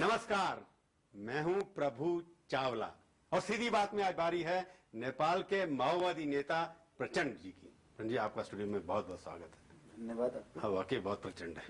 नमस्कार, मैं हूं प्रभु चावला और सीधी बात में आज बारी है नेपाल के माओवादी नेता प्रचंड जी की। जी, आपका स्टूडियो में बहुत बहुत स्वागत है। धन्यवाद। हाँ, वाकई बहुत प्रचंड है।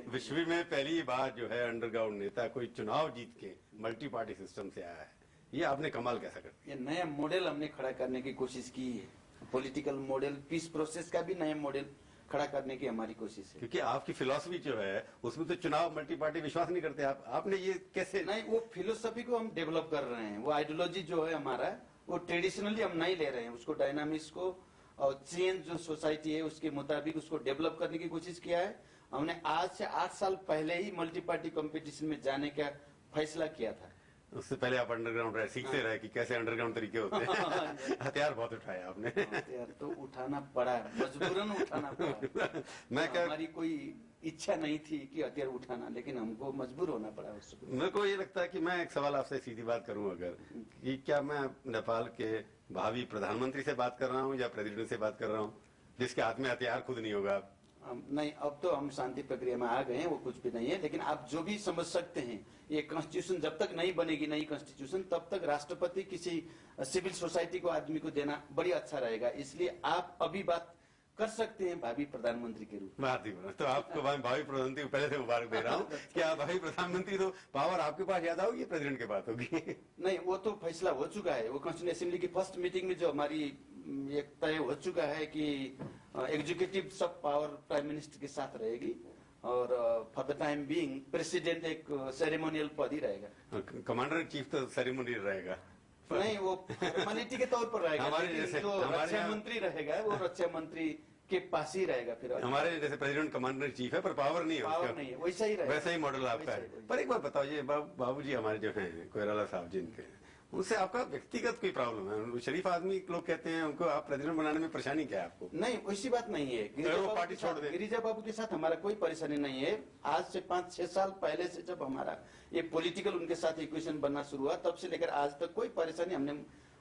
विश्व में पहली बार जो है अंडरग्राउंड नेता कोई चुनाव जीत के मल्टी पार्टी सिस्टम से आया है। ये आपने कमाल कैसा कर दिया? ये नया मॉडल हमने खड़ा करने की कोशिश की है। पॉलिटिकल मॉडल, पीस प्रोसेस का भी नया मॉडल खड़ा करने की हमारी कोशिश है। क्योंकि आपकी फिलॉसफी जो है उसमें तो चुनाव मल्टी पार्टी विश्वास नहीं करते आपने ये कैसे? नहीं, वो फिलोसफी को हम डेवलप कर रहे हैं। वो आइडियोलॉजी जो है हमारा, वो ट्रेडिशनली हम नहीं ले रहे हैं। उसको डायनामिक्स को और चेंज जो सोसाइटी है उसके मुताबिक उसको डेवलप करने की कोशिश किया है। हमने आज से 8 साल पहले ही मल्टी पार्टी कंपटीशन में जाने का फैसला किया था। उससे पहले आप अंडरग्राउंड रहे, सीखते रहे कि कैसे अंडरग्राउंड तरीके होते हैं। हथियार बहुत उठाए आपने। हथियार तो उठाना पड़ा, मजबूरन उठाना पड़ा। मैं क्या, हमारी कोई इच्छा नहीं थी कि हथियार उठाना, लेकिन हमको मजबूर होना पड़ा उसको। मेरे को ये लगता है कि मैं एक सवाल आपसे सीधी बात करूं अगर, कि क्या मैं नेपाल के भावी प्रधानमंत्री से बात कर रहा हूं या प्रेसिडेंट से बात कर रहा हूं जिसके हाथ में हथियार खुद नहीं होगा? नहीं, अब तो हम शांति प्रक्रिया में आ गए हैं, वो कुछ भी नहीं है। लेकिन आप जो भी समझ सकते हैं, ये कॉन्स्टिट्यूशन जब तक नहीं बनेगी, नई कॉन्स्टिट्यूशन, तब तक राष्ट्रपति किसी सिविल सोसाइटी को आदमी को देना बड़ी अच्छा रहेगा। इसलिए आप अभी बात कर सकते हैं भावी प्रधानमंत्री के रूप में। तो आपको भावी प्रधानमंत्री को पहले से मुबारक दे रहा हूँ कि आप भावी प्रधानमंत्री, तो पावर आपके पास ज्यादा होगी, प्रेसिडेंट के पास होगी? नहीं, वो तो फैसला हो चुका है। वो कॉन्स्टिट्यूशन असेंबली की फर्स्ट मीटिंग में जो हमारी एक तय हो चुका है कि एग्जीक्यूटिव सब पावर प्राइम मिनिस्टर के साथ रहेगी और for the time being president एक सेरेमोनियल पद ही रहेगा। कमांडर इन चीफ तो सेरेमोनियल रहेगा? नहीं, वो फॉर्मेलिटी के तौर पर रहेगा। हमारे जैसे जो रक्षा मंत्री रहेगा वो रक्षा मंत्री के पास ही रहेगा। फिर हमारे जैसे प्रेसिडेंट कमांडर इन चीफ है पर पावर नहीं है, पावर नहीं है, वैसा ही रहेगा। वैसा ही मॉडल आपका है। पर एक बात बताओ, ये बाबूजी हमारे जो हैं कोइराला साहब जिनके, उनसे आपका व्यक्तिगत कोई प्रॉब्लम है? शरीफ आदमी लोग कहते हैं, उनको आप प्रेसिडेंट बनाने में परेशानी क्या है आपको? नहीं, वैसी बात नहीं है। पार्टी छोड़ दे। गिरिजा बाबू के साथ हमारा कोई परेशानी नहीं है। आज से 5-6 साल पहले से जब हमारा ये पॉलिटिकल उनके साथ इक्वेशन बनना शुरू हुआ, तब से लेकर आज तक कोई परेशानी हमने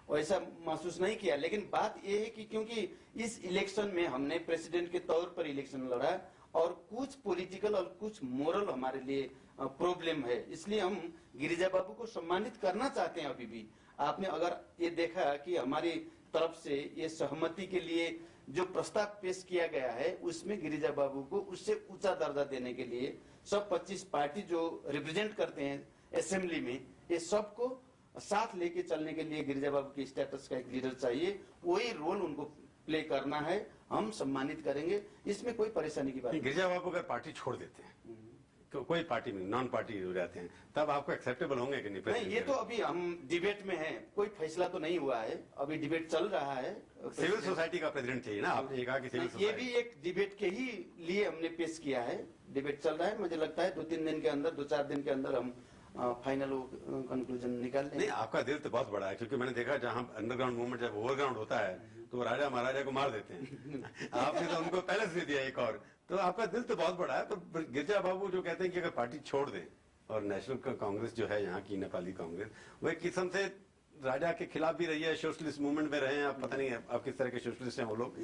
वैसा महसूस नहीं किया। लेकिन बात यह है कि क्योंकि इस इलेक्शन में हमने प्रेसिडेंट के तौर पर इलेक्शन लड़ा और कुछ पॉलिटिकल और कुछ मोरल हमारे लिए प्रॉब्लम है, इसलिए हम गिरिजा बाबू को सम्मानित करना चाहते हैं। अभी भी आपने अगर ये देखा कि हमारी तरफ से ये सहमति के लिए जो प्रस्ताव पेश किया गया है, उसमें गिरिजा बाबू को उससे ऊंचा दर्जा देने के लिए सब 25 पार्टी जो रिप्रेजेंट करते हैं असेंबली में, ये सबको साथ लेके चलने के लिए गिरिजा बाबू के स्टेटस का एक लीडर चाहिए। वही रोल उनको प्ले करना है, हम सम्मानित करेंगे, इसमें कोई परेशानी की बात नहीं। गिरिजा बाबू अगर पार्टी छोड़ देते हैं, कोई पार्टी में नॉन पार्टी हो जाते हैं, तब आपको एक्सेप्टेबल होंगे कि नहीं? नहीं, ये तो अभी हम डिबेट में हैं, कोई फैसला तो नहीं हुआ है, अभी डिबेट चल रहा है। सिविल सोसाइटी का प्रेसिडेंट चाहिए ना, आपने कहा कि सिविल सोसाइटी। ये भी एक डिबेट के ही लिए हमने पेश किया है। डिबेट चल रहा है, मुझे लगता है 2-3 दिन के अंदर, 2-4 दिन के अंदर हम फाइनल कंक्लूजन निकाल लेंगे। नहीं, आपका दिल तो बहुत बड़ा है, क्योंकि मैंने देखा जहां अंडरग्राउंड मूवमेंट जब ओवरग्राउंड होता है तो राजा महाराजा को मार देते हैं। आपने तो उनको पैलेस दे दिया एक और, तो आपका दिल तो बहुत बड़ा है। पर गिरिजा बाबू जो कहते हैं कि अगर पार्टी छोड़ दें, और नेशनल कांग्रेस जो है यहाँ की नेपाली कांग्रेस, वो एक किस्म से राजा के खिलाफ भी रही है, सोशलिस्ट मूवमेंट में रहे हैं। आप पता नहीं है आप किस तरह के सोशलिस्ट हैं वो लोग।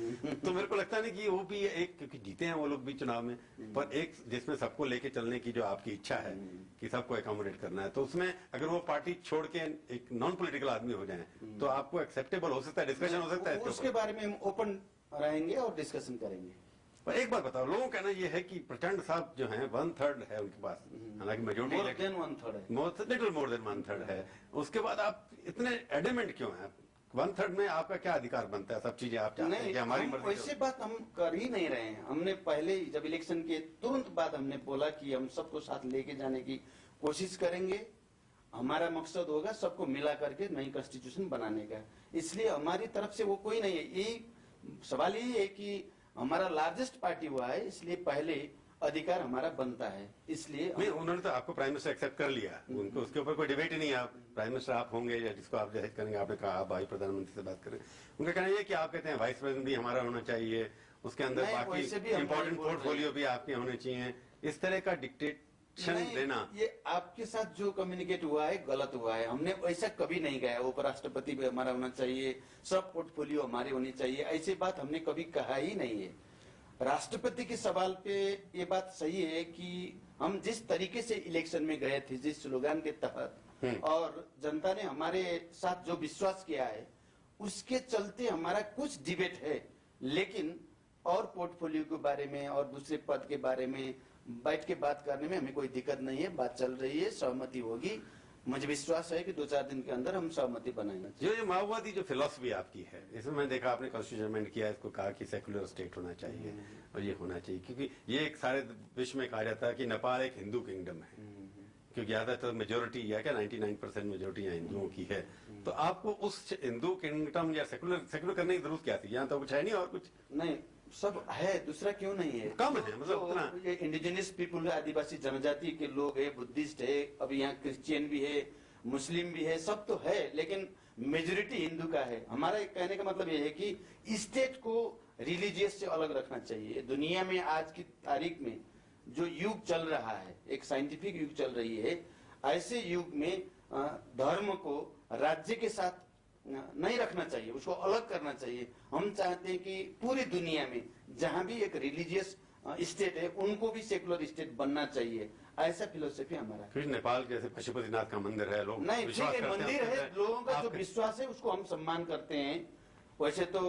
तो मेरे को लगता नहीं कि वो भी एक, क्योंकि जीते हैं वो लोग भी चुनाव में, पर एक जिसमें सबको लेके चलने की जो आपकी इच्छा है कि सबको एकोमोडेट करना है, तो उसमें अगर वो पार्टी छोड़ के एक नॉन पॉलिटिकल आदमी हो जाए तो आपको एक्सेप्टेबल हो सकता है, डिस्कशन हो सकता है? उसके बारे में हम ओपन रहेंगे और डिस्कशन करेंगे। पर एक बात बताओ, लोगों का कहना ये है कि प्रचंड साहब जो हैं 1/3 है उनके पास, हालांकि मेजोरिटी मोर देन 1/3 है, लिटिल मोर देन 1/3 है। उसके बाद आप इतने एडमेंट क्यों हैं? 1/3 में आपका क्या अधिकार बनता है? सब चीजें आप चाहते हैं कि हमारी मर्जी? वैसे बात हम कर ही नहीं रहे हैं। हमने पहले ही जब इलेक्शन के तुरंत बाद हमने बोला कि हम सबको साथ लेके जाने की कोशिश करेंगे। हमारा मकसद होगा सबको मिला करके नई कॉन्स्टिट्यूशन बनाने का। इसलिए हमारी तरफ से वो कोई नहीं है। ये सवाल यही है कि हमारा लार्जेस्ट पार्टी हुआ है, इसलिए पहले अधिकार हमारा बनता है। इसलिए उन्होंने तो आपको प्राइम मिनिस्टर एक्सेप्ट कर लिया, उनको उसके ऊपर कोई डिबेट ही नहीं है। आप प्राइम मिनिस्टर आप होंगे या जिसको आप जहेज करेंगे। आपने कहा आप भाई प्रधानमंत्री से बात करें, उनका कहना यह कि आप कहते हैं वाइस प्रेसिडेंट भी हमारा होना चाहिए, उसके अंदर बाकी इंपॉर्टेंट पोर्टफोलियो भी आपके होने चाहिए। इस तरह का डिक्टेट देना, ये आपके साथ जो कम्युनिकेट हुआ है गलत हुआ है। हमने ऐसा कभी नहीं कहा उपराष्ट्रपति भी हमारा होना चाहिए, सब पोर्टफोलियो हमारे होनी चाहिए, ऐसी बात हमने कभी कहा ही नहीं है। राष्ट्रपति के सवाल पे ये बात सही है कि हम जिस तरीके से इलेक्शन में गए थे, जिस स्लोगन के तहत, और जनता ने हमारे साथ जो विश्वास किया है, उसके चलते हमारा कुछ डिबेट है, लेकिन और पोर्टफोलियो के बारे में और दूसरे पद के बारे में बैठ के बात करने में हमें कोई दिक्कत नहीं है। बात चल रही है, सहमति होगी। मुझे विश्वास है कि 2-4 दिन के अंदर हम सहमति बनाएंगे। जो माओवादी जो फिलॉसफी आपकी है, इसमें मैंने देखा आपने कॉन्स्टिट्यूशन अमेंड किया, इसको कहा कि सेकुलर स्टेट होना चाहिए और ये होना चाहिए, क्योंकि ये एक सारे विश्व में कहा जाता है कि नेपाल एक हिंदू किंगडम है, क्योंकि ज्यादातर मेजोरिटी या क्या 99% मेजोरिटी यहाँ हिंदुओं की है। तो आपको उस हिंदू किंगडम या सेकुलर करने की जरूरत क्या थी? यहाँ तो कुछ है नहीं और कुछ नहीं, सब है, दूसरा क्यों नहीं है? कम है, मतलब उतना ये इंडिजिनियस पीपुल है, आदिवासी जनजाति के लोग है, बुद्धिस्ट है, अभी यहाँ क्रिश्चियन भी है, मुस्लिम भी है, सब तो है, लेकिन मेजोरिटी हिंदू का है। हमारा कहने का मतलब ये है कि स्टेट को रिलीजियस से अलग रखना चाहिए। दुनिया में आज की तारीख में जो युग चल रहा है, एक साइंटिफिक युग चल रही है, ऐसे युग में धर्म को राज्य के साथ नहीं रखना चाहिए, उसको अलग करना चाहिए। हम चाहते हैं कि पूरी दुनिया में जहां भी एक रिलीजियस स्टेट है, उनको भी सेकुलर स्टेट बनना चाहिए, ऐसा फिलोसफी हमारा। फिर नेपाल जैसे पशुपतिनाथ का मंदिर है, लोग नहीं, ठीक है, मंदिर है, लोगों का जो विश्वास है उसको हम सम्मान करते हैं। वैसे तो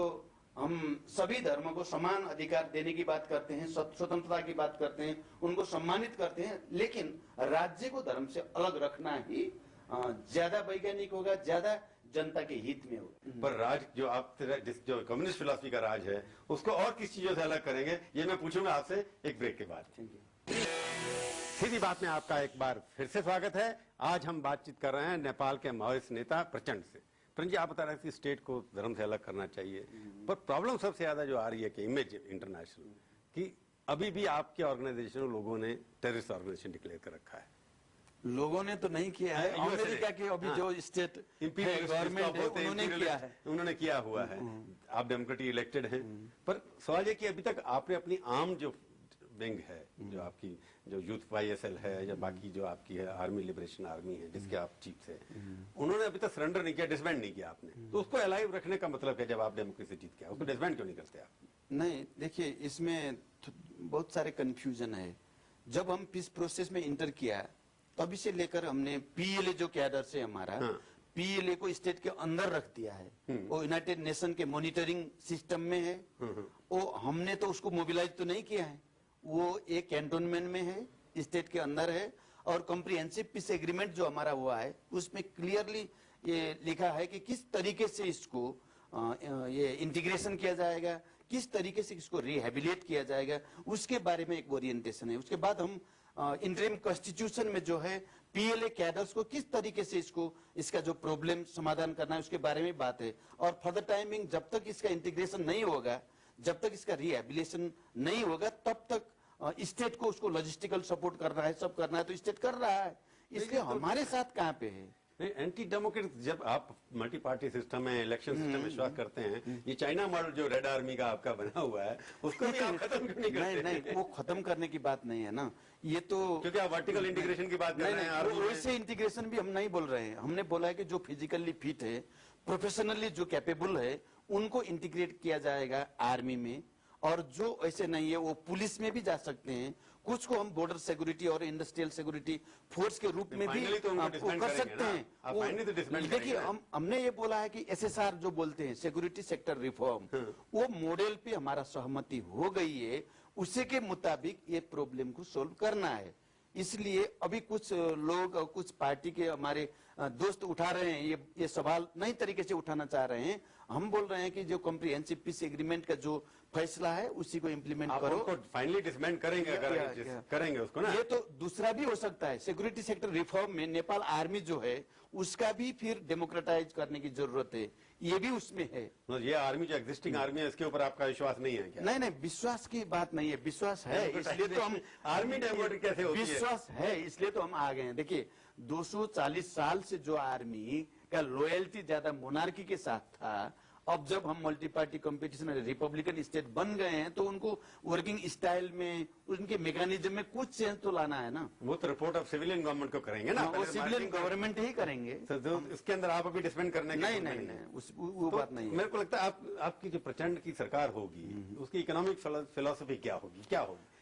हम सभी धर्मों को समान अधिकार देने की बात करते हैं, स्वतंत्रता की बात करते हैं, उनको सम्मानित करते हैं, लेकिन राज्य को धर्म से अलग रखना ही ज्यादा वैज्ञानिक होगा, ज्यादा जनता के हित में होगा। पर राज जो आप जो कम्युनिस्ट फिलॉसफी का राज है, उसको और किस चीजों से अलग करेंगे, ये मैं पूछूंगा आपसे एक ब्रेक के बाद। सीधी बात में आपका एक बार फिर से स्वागत है। आज हम बातचीत कर रहे हैं नेपाल के माओवादी नेता प्रचंड से। प्रचंड जी, आप बता रहे थे स्टेट को धर्म से अलग करना चाहिए, पर प्रॉब्लम सबसे ज्यादा जो आ रही है कि इमेज इंटरनेशनल कि अभी भी आपके ऑर्गेनाइजेशन लोगों ने टेररिस्ट ऑर्गेनाइजेशन डिक्लेयर कर रखा है। लोगों ने तो नहीं किया है, अमेरिका के अभी जो स्टेट गवर्नमेंट है उन्होंने किया है, उन्होंने किया हुआ है। आप डेमोक्रेटिक इलेक्टेड हैं, पर सवाल ये कि अभी तक आपने अपनी आम जो विंग है, जो आपकी जो यूथ YSL है या बाकी जो आपकी है आर्मी लिबरेशन आर्मी है जिसके आप चीफ थे, उन्होंने अभी तक सरेंडर नहीं किया, डिसबैंड नहीं किया आपने, तो उसको अलाइव रखने का मतलब है जब आप डेमोक्रेसी जीत के उसको डिसबैंड क्यों नहीं करते आप? नहीं, देखिए इसमें बहुत सारे कंफ्यूजन है। जब हम पीस प्रोसेस में इंटर किया तभी से लेकर हमने PLA जो कैडर से हमारा PLA को स्टेट के अंदर रख दिया है, वो यूनाइटेड नेशन के मॉनिटरिंग सिस्टम में है, वो हमने तो उसको मोबिलाइज तो नहीं किया है, वो एक कैंटोनमेंट में है, स्टेट के अंदर है। और कॉम्प्रिहेंसिव पीस एग्रीमेंट जो हमारा हुआ है उसमें क्लियरली ये लिखा है कि किस तरीके से इसको ये इंटीग्रेशन किया जाएगा, किस तरीके से इसको रिहेबिलिटेट किया जाएगा, उसके बारे में एक ओरिएंटेशन है। उसके बाद हम इंटरिम कॉन्स्टिट्यूशन में जो है PLA कैडर्स को किस तरीके से इसका जो प्रॉब्लम समाधान करना है उसके बारे में बात है। और फॉर द टाइमिंग जब तक इसका इंटीग्रेशन नहीं होगा, जब तक इसका रिहेबिलिटेशन नहीं होगा, तब तक स्टेट को उसको लॉजिस्टिकल सपोर्ट करना है, सब करना है, तो स्टेट कर रहा है। इसलिए हमारे साथ कहाँ पे है? एंटी डेमोक्रेटिक, जब आप मल्टी पार्टी सिस्टम में इलेक्शन सिस्टम में विश्वास करते हैं, ये चाइना मॉडल जो रेड आर्मी का आपका बना हुआ है उसको भी आप खत्म क्यों नहीं करते? नहीं, वो खत्म करने की बात नहीं है ना, ये तो क्योंकि आप वर्टिकल इंटीग्रेशन की बात कर रहे हैं। वैसे इंटीग्रेशन भी हम नहीं बोल रहे हैं, हमने बोला है कि जो फिजिकली फिट है, प्रोफेशनली जो कैपेबल है, उनको इंटीग्रेट किया जाएगा आर्मी में, और जो ऐसे नहीं है वो पुलिस में भी जा सकते हैं। कुछ को हम बॉर्डर सिक्योरिटी और इंडस्ट्रियल सिक्योरिटी फोर्स के रूप में भी कर सकते हैं। देखिए हमने ये बोला है कि SSR जो बोलते हैं सिक्योरिटी सेक्टर रिफॉर्म, वो मॉडल पे हमारा सहमति हो गई है, उसी के मुताबिक ये प्रॉब्लम को सोल्व करना है। इसलिए अभी कुछ लोग और कुछ पार्टी के हमारे दोस्त उठा रहे हैं ये सवाल, नई तरीके से उठाना चाह रहे हैं। हम बोल रहे हैं कि जो कॉम्प्रिहेंसिव पीस एग्रीमेंट का जो फैसला है उसी को इम्प्लीमेंट करो। फाइनली डिसमेंट करेंगे, करेंगे उसको ना। ये तो दूसरा भी हो सकता है, सिक्योरिटी सेक्टर रिफॉर्म में नेपाल आर्मी जो है उसका भी फिर डेमोक्रेटाइज करने की जरूरत है, ये भी उसमें है। ये आर्मी जो एग्जिस्टिंग आर्मी है इसके ऊपर आपका विश्वास नहीं है क्या? नहीं, विश्वास की बात नहीं है, विश्वास है, इसलिए तो हम आर्मी डेमोक्रेटिक कैसे होती है? विश्वास है इसलिए तो हम आ गए हैं। देखिए 240 साल से जो आर्मी का लॉयल्टी ज्यादा मोनार्की के साथ था, अब जब हम multi party competition Republican state बन गए हैं तो उनको वर्किंग स्टाइल में, उनके मैकेनिज्म में कुछ चेंज तो लाना है ना। वो तो रिपोर्ट ऑफ सिविलियन गवर्नमेंट को करेंगे ना, वो सिविलियन गवर्नमेंट ही करेंगे। तो इसके अंदर आप अभी डिसमेंट करने नहीं, वो बात नहीं है। मेरे को लगता है आपकी जो प्रचंड की सरकार होगी उसकी इकोनॉमिक फिलोसफी क्या होगी?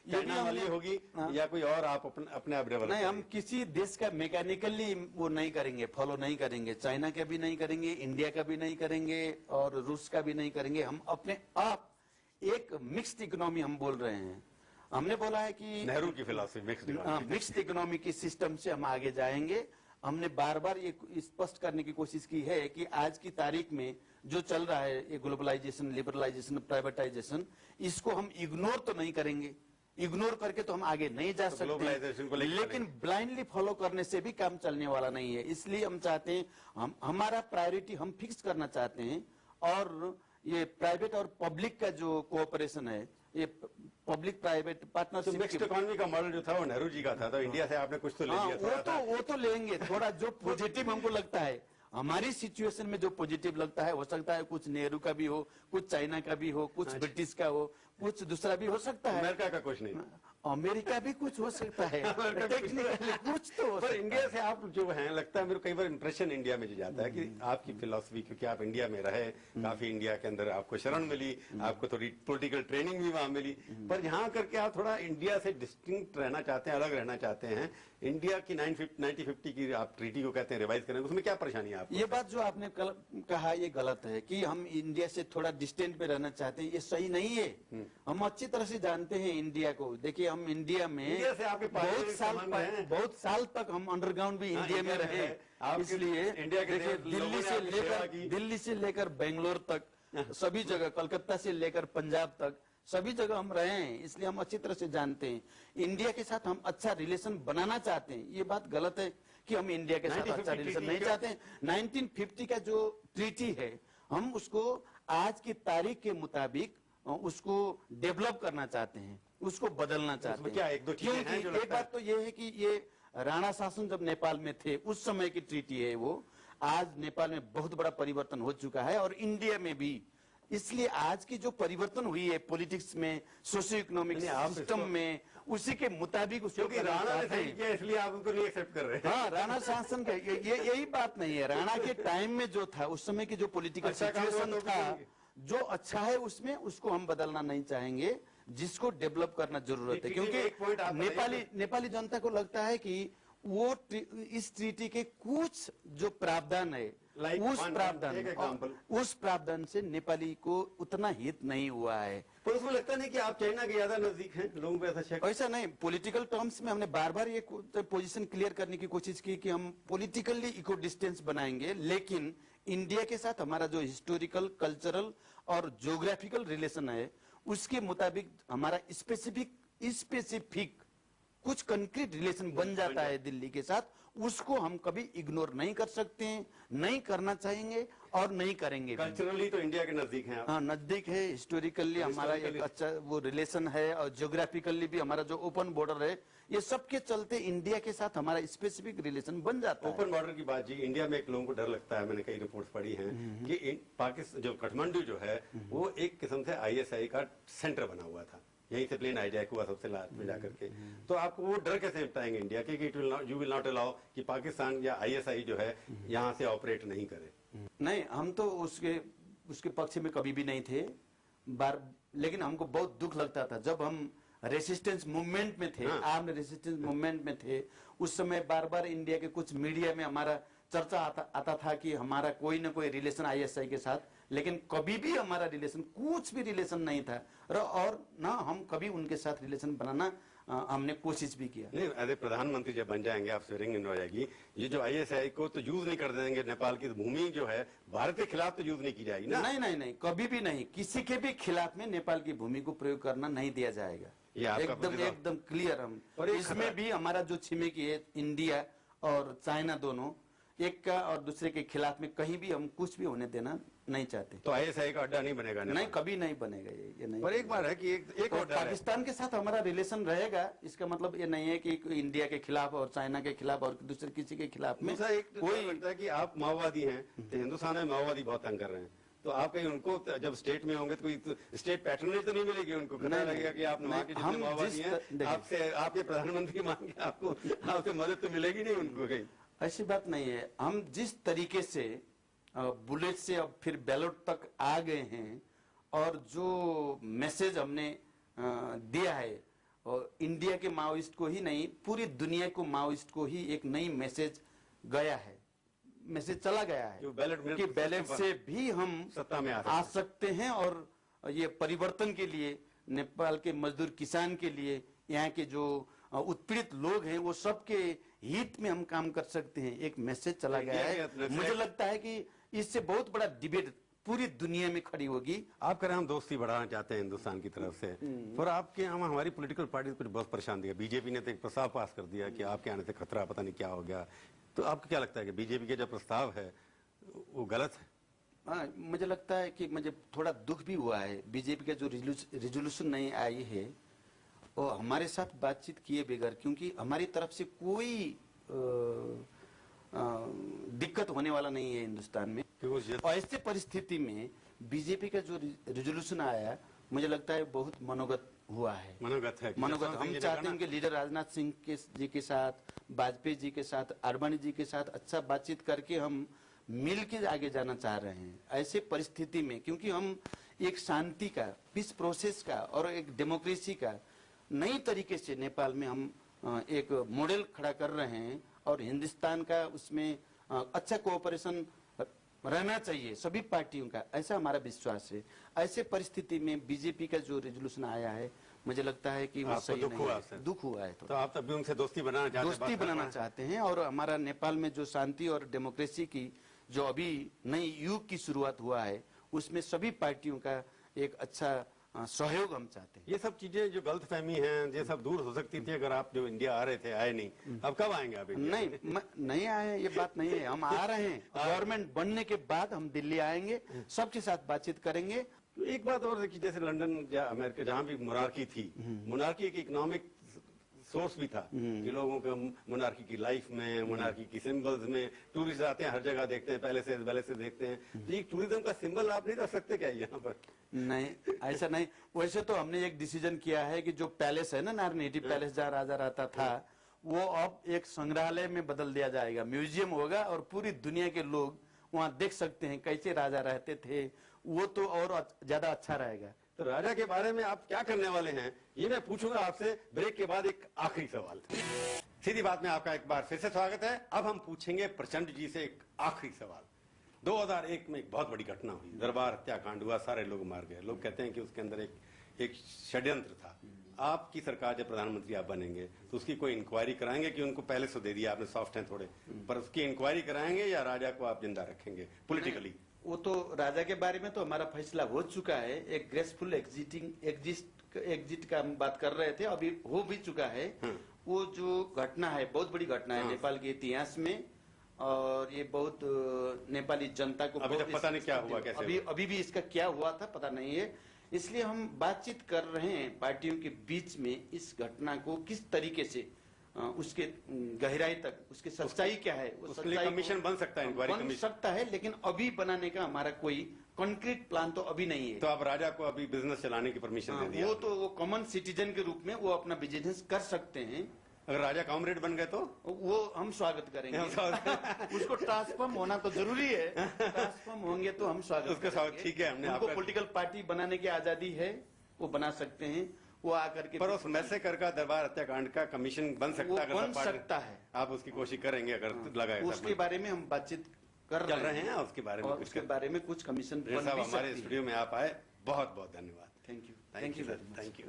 ये भी चाइना वाली हमने- होगी हाँ। या कोई और आप अपने आप डेवलप नहीं, हम किसी देश का मैकेनिकली वो नहीं करेंगे, फॉलो नहीं करेंगे। चाइना का भी नहीं करेंगे, इंडिया का भी नहीं करेंगे और रूस का भी नहीं करेंगे। हम अपने आप एक मिक्स्ड इकोनॉमी हम बोल रहे हैं। हमने बोला है कि नेहरू की फिलॉसफी मिक्स्ड इकोनॉमी की सिस्टम से हम आगे जाएंगे। हमने बार बार ये स्पष्ट करने की कोशिश की है कि आज की तारीख में जो चल रहा है ये ग्लोबलाइजेशन, लिबरलाइजेशन, प्राइवेटाइजेशन, इसको हम इग्नोर तो नहीं करेंगे। इग्नोर करके तो हम आगे नहीं जा ग्लोबलाइजेशन को सकते, लेकर लेकिन ब्लाइंडली फॉलो करने से भी काम चलने वाला नहीं है। इसलिए हम चाहते हैं, हमारा प्रायोरिटी हम फिक्स करना चाहते हैं। और ये प्राइवेट और पब्लिक का जो कोऑपरेशन है, ये पब्लिक प्राइवेट तो पार्टनरशिप मिक्स्ड इकोनॉमी का मॉडल जो था वो नेहरू जी का था, तो इंडिया से आपने कुछ तो ले हाँ, लिया थोड़ा सा। वो तो लेंगे। थोड़ा जो पॉजिटिव हमको लगता है, हमारी सिचुएशन में जो पॉजिटिव लगता है, हो सकता है कुछ नेहरू का भी हो, कुछ चाइना का भी हो, कुछ ब्रिटिश का हो, कुछ दूसरा भी हो सकता है। अमेरिका का कुछ नहीं, अमेरिका भी कुछ हो सकता है, टेक्निकली कुछ तो हो पर सकता इंडिया है। से आप जो हैं, लगता है मेरे को कई बार इंप्रेशन इंडिया में जो जाता है कि आपकी फिलॉसफी, क्योंकि आप इंडिया में रहे काफी, इंडिया के अंदर आपको शरण मिली, आपको थोड़ी पॉलिटिकल ट्रेनिंग भी वहां मिली, पर यहाँ करके आप थोड़ा इंडिया से डिस्टिंक्ट रहना चाहते हैं, अलग रहना चाहते हैं। इंडिया की 1950 की आप ट्रीटी को कहते हैं रिवाइज करें, उसमें क्या परेशानी है आपको? ये बात जो आपने कहा ये गलत है कि हम इंडिया से थोड़ा डिस्टेंट पे रहना चाहते हैं, ये सही नहीं है। हम अच्छी तरह से जानते हैं इंडिया को। देखिए, हम इंडिया में इंडिया से आपके बहुत साल तक हम अंडरग्राउंड भी हाँ, इंडिया में इंडिया में रहे। है। इसलिए इंडिया के देखिए, लोगों ने आपकी सेवा की। दिल्ली से लेकर बेंगलोर तक सभी जगह, कलकत्ता से लेकर पंजाब तक सभी जगह हम रहे हैं। इसलिए हम अच्छी तरह से जानते हैं इंडिया के साथ हम अच्छा रिलेशन बनाना चाहते हैं। ये बात गलत है कि हम इंडिया के साथ अच्छा रिलेशन नहीं चाहते हैं। 1950 का जो ट्रीटी है, हम उसको आज की तारीख के मुताबिक उसको डेवलप करना चाहते हैं, उसको बदलना चाहते हैं। क्या एक दो चीजें हैं जो क्योंकि एक लगता है? बात तो ये है कि ये राणा शासन जब नेपाल में थे उस समय की ट्रीटी है वो। आज नेपाल में बहुत बड़ा परिवर्तन हो चुका है और इंडिया में भी। इसलिए आज की जो परिवर्तन हुई है पॉलिटिक्स में, सोशियो इकोनॉमिक सिस्टम में, उसी के मुताबिक उसको क्योंकि राणा ने सही किया इसलिए आप उनको नहीं एक्सेप्ट कर रहे हैं। हाँ, राणा शासन का यही बात नहीं है। राणा के टाइम में जो था, उस समय की जो पॉलिटिकल अच्छा काम हुआ सिचुएशन तो था, भी जो अच्छा है उसमें उसको हम बदलना नहीं चाहेंगे, जिसको डेवलप करना जरूरत है। एक point क्योंकि आप बताइए। नेपाली जनता को लगता है कि वो इस ट्रीटी के कुछ जो प्रावधान है, Like उस एक example। प्रावधान से नेपाली को उतना हित नहीं हुआ है। पर उसमें लगता नहीं कि आप चाइना के ज्यादा नजदीक हैं, लोगों को ऐसा शक? ऐसा नहीं, पॉलिटिकल टर्म्स में हमने बार बार ये पोजीशन क्लियर करने की कोशिश की कि हम पॉलिटिकली इको डिस्टेंस बनाएंगे, लेकिन इंडिया के साथ हमारा जो हिस्टोरिकल, कल्चरल और ज्योग्राफिकल रिलेशन है, उसके मुताबिक हमारा स्पेसिफिक कुछ कंक्रीट रिलेशन बन जाता है दिल्ली के साथ। उसको हम कभी इग्नोर नहीं कर सकते हैं, नहीं करना चाहेंगे और नहीं करेंगे भी। कल्चरली तो इंडिया के नजदीक हैं आप। हाँ, नजदीक है। हिस्टोरिकली हमारा एक अच्छा वो रिलेशन है और ज्योग्राफिकली भी हमारा जो ओपन बॉर्डर है, ये सब के चलते इंडिया के साथ हमारा स्पेसिफिक रिलेशन बन जाता है। ओपन बॉर्डर की बात जी, इंडिया में एक लोगों को डर लगता है, मैंने कई रिपोर्ट्स पढ़ी हैं कि पाकिस्तान जो काठमांडू जो है वो एक किस्म से आईएसआई का सेंटर बना हुआ था, यहीं से प्लेन हाईजैक हुआ सबसे लास्ट में जाकर के। तो आपको वो डर कैसे निपटाएंगे इंडिया के कि यू विल नॉट अलाउ कि पाकिस्तान या आईएसआई जो है यहाँ से ऑपरेट नहीं करे? नहीं, हम तो उसके पक्ष में कभी भी नहीं थे लेकिन हमको बहुत दुख लगता था जब हम रेसिस्टेंस मूवमेंट में थे। आर्म रेसिस्टेंस मूवमेंट में थे, उस समय बार बार इंडिया के कुछ मीडिया में हमारा चर्चा आता था कि हमारा कोई ना कोई रिलेशन आईएसआई के साथ, लेकिन कभी भी हमारा रिलेशन, कुछ भी रिलेशन नहीं था और ना हम कभी उनके साथ रिलेशन बनाना हमने कोशिश भी किया। नहीं, अरे प्रधानमंत्री जब बन जाएंगे, आप स्वेरिंग इन हो जाएगी, ये जो आईएसआई को तो यूज नहीं कर देंगे, नेपाल की भूमि जो है भारत के खिलाफ तो यूज नहीं की जाएगी ना? नहीं, कभी भी नहीं, किसी के भी खिलाफ में नेपाल की भूमि को प्रयोग करना नहीं दिया जाएगा। ये आपका एकदम क्लियर। हम और इसमें भी हमारा जो छिमेकी है इंडिया और चाइना, दोनों एक का और दूसरे के खिलाफ में कहीं भी हम कुछ भी होने देना नहीं चाहते। तो आईएसआई का अड्डा नहीं बनेगा? नहीं, कभी नहीं बनेगा ये नहीं। पर एक बार है कि एक और डर है। पाकिस्तान के साथ हमारा रिलेशन रहेगा, इसका मतलब ये नहीं है कि इंडिया के खिलाफ और चाइना के खिलाफ और दूसरे किसी के खिलाफ में कोई लगता है कि आप माओवादी हैं, तो हिंदुस्तान में माओवादी बहुत तंग कर रहे हैं, तो आप कहीं उनको जब स्टेट में होंगे तो कोई स्टेट पैटर्नेज तो नहीं मिलेगी उनको? पता लगेगा कि आप वहाँ के जितने माओवादी हैं, आपसे आपके प्रधानमंत्री मांगे आपसे मदद तो मिलेगी नहीं उनको कहीं? ऐसी बात नहीं है। हम जिस तरीके से बुलेट से अब फिर बैलेट तक आ गए हैं और जो मैसेज हमने दिया है, और इंडिया के माओइस्ट को ही नहीं, पूरी दुनिया को माओइस्ट को ही एक नई मैसेज गया है, मैसेज चला गया है कि बैलेट से भी हम सत्ता में आ सकते हैं और ये परिवर्तन के लिए, नेपाल के मजदूर किसान के लिए, यहाँ के जो उत्पीड़ित लोग हैं वो सबके हित में हम काम कर सकते हैं, एक मैसेज चला गया है। मुझे लगता है कि इससे बहुत बड़ा डिबेट पूरी दुनिया में खड़ी होगी। आप कह रहे हैं हम दोस्ती बढ़ाना चाहते हैं हिंदुस्तान की तरफ से, पर आपके हम हमारी पॉलिटिकल पार्टी कुछ बहुत परेशान दिया। बीजेपी ने तो एक प्रस्ताव पास कर दिया कि आपके आने से खतरा, पता नहीं क्या हो गया। तो आपको क्या लगता है कि बीजेपी का जो प्रस्ताव है वो गलत है? हाँ, मुझे लगता है कि मुझे थोड़ा दुख भी हुआ है, बीजेपी का जो रिजोल्यूशन नहीं आई है वो हमारे साथ बातचीत किए बगैर, क्योंकि हमारी तरफ से कोई दिक्कत होने वाला नहीं है हिंदुस्तान में। और ऐसे परिस्थिति में बीजेपी का जो रिजोल्यूशन आया, मुझे लगता है बहुत मनोगत हुआ है। मनोगत है, मनोगत। हम चाहते हैं कि लीडर राजनाथ सिंह जी के साथ, वाजपेयी जी के साथ, आडवाणी जी के साथ अच्छा बातचीत करके हम मिल के आगे जाना चाह रहे हैं ऐसे परिस्थिति में, क्योंकि हम एक शांति का, पीस प्रोसेस का और एक डेमोक्रेसी का नई तरीके से नेपाल में हम एक मॉडल खड़ा कर रहे हैं और हिंदुस्तान का उसमें अच्छा कोऑपरेशन रहना चाहिए सभी पार्टियों का, ऐसा हमारा विश्वास है। ऐसे परिस्थिति में बीजेपी का जो रेजोल्यूशन आया है, मुझे लगता है कि वो सही नहीं है। दुख हुआ है। तो आप तभी उनसे दोस्ती बनाना चाहते हैं और हमारा नेपाल में जो शांति और डेमोक्रेसी की जो अभी नई युग की शुरुआत हुआ है, उसमें सभी पार्टियों का एक अच्छा सहयोग हम चाहते हैं। ये सब चीजें जो गलतफहमी हैं, ये सब दूर हो सकती थी अगर आप जो इंडिया आ रहे थे, आए नहीं। अब कब आएंगे आप? नहीं आए, ये बात नहीं है। हम आ रहे हैं, गवर्नमेंट बनने के बाद हम दिल्ली आएंगे, सबके साथ बातचीत करेंगे। एक बात और देखिए, जैसे लंदन या अमेरिका जहाँ भी मोनार्की थी, मोनार्की एक इकोनॉमिक सोर्स भी था कि लोगों को मोनार्की की लाइफ में, मोनार्की की सिंबल्स में, टूरिस्ट आते हैं, हर जगह देखते हैं, पहले से देखते हैं। तो ये टूरिज्म का सिंबल आप नहीं रख सकते क्या यहाँ पर? नहीं, ऐसा नहीं। वैसे तो हमने एक डिसीजन किया है कि जो पैलेस है ना, नारनेटी पैलेस जहाँ राजा रहता था, वो अब एक संग्रहालय में बदल दिया जाएगा, म्यूजियम होगा और पूरी दुनिया के लोग वहाँ देख सकते हैं कैसे राजा रहते थे। वो तो और ज्यादा अच्छा रहेगा। तो राजा के बारे में आप क्या करने वाले हैं, ये मैं पूछूंगा आपसे ब्रेक के बाद। एक आखिरी सवाल, सीधी बात में आपका एक बार फिर से स्वागत है। अब हम पूछेंगे प्रचंड जी से एक आखिरी सवाल। 2001 में एक बहुत बड़ी घटना हुई, दरबार हत्याकांड हुआ, सारे लोग मार गए। लोग कहते हैं कि उसके अंदर एक षड्यंत्र था। आपकी सरकार जब प्रधानमंत्री आप बनेंगे तो उसकी कोई इंक्वायरी कराएंगे कि उनको पहले से दे दिया आपने, सॉफ्ट हैं थोड़े, पर उसकी इंक्वायरी कराएंगे या राजा को आप जिंदा रखेंगे पॉलिटिकली? वो तो राजा के बारे में तो हमारा फैसला हो चुका है। एक ग्रेसफुल एग्जिट का हम बात कर रहे थे, अभी हो भी चुका है। वो जो घटना है बहुत बड़ी घटना है नेपाल के इतिहास में, और ये बहुत नेपाली जनता को अभी तक पता नहीं क्या हुआ, कैसे अभी भी इसका क्या हुआ था पता नहीं है। इसलिए हम बातचीत कर रहे हैं पार्टियों के बीच में, इस घटना को किस तरीके से उसके गहराई तक, उसकी सच्चाई क्या है, उसके लिए कमीशन बन सकता है, इंक्वायरी बन सकता है, लेकिन अभी बनाने का हमारा कोई कॉन्क्रीट प्लान तो अभी नहीं है। तो आप राजा को अभी बिजनेस चलाने की परमिशन दे दिया? वो तो वो कॉमन सिटीजन के रूप में वो अपना बिजनेस कर सकते हैं। अगर राजा कॉमरेड बन गए तो वो हम स्वागत करेंगे। उसको ट्रांसफॉर्म होना तो जरूरी है, ट्रांसफॉर्म होंगे तो हम स्वागत करेंगे। ठीक है, हमने आपको पॉलिटिकल पार्टी बनाने की आजादी है, वो बना सकते हैं, वो आकर के। पर उस मैसेकर का, दरबार हत्याकांड का कमीशन बन सकता है? बन सकता है। आप उसकी कोशिश करेंगे अगर लगा? उसके बारे में हम बातचीत कर रहे हैं, उसके बारे में कुछ कमीशन हमारे स्टूडियो में आप आए, बहुत बहुत धन्यवाद। Thank you.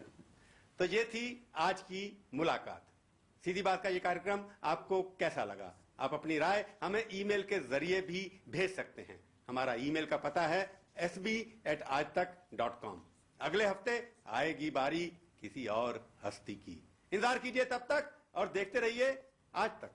तो ये थी आज की मुलाकात। सीधी बात का ये कार्यक्रम आपको कैसा लगा? आप अपनी राय हमें ईमेल के जरिए भी भेज सकते हैं। हमारा ईमेल का पता है sb@aajtak.com। अगले हफ्ते आएगी बारी किसी और हस्ती की। इंतजार कीजिए तब तक और देखते रहिए आज तक।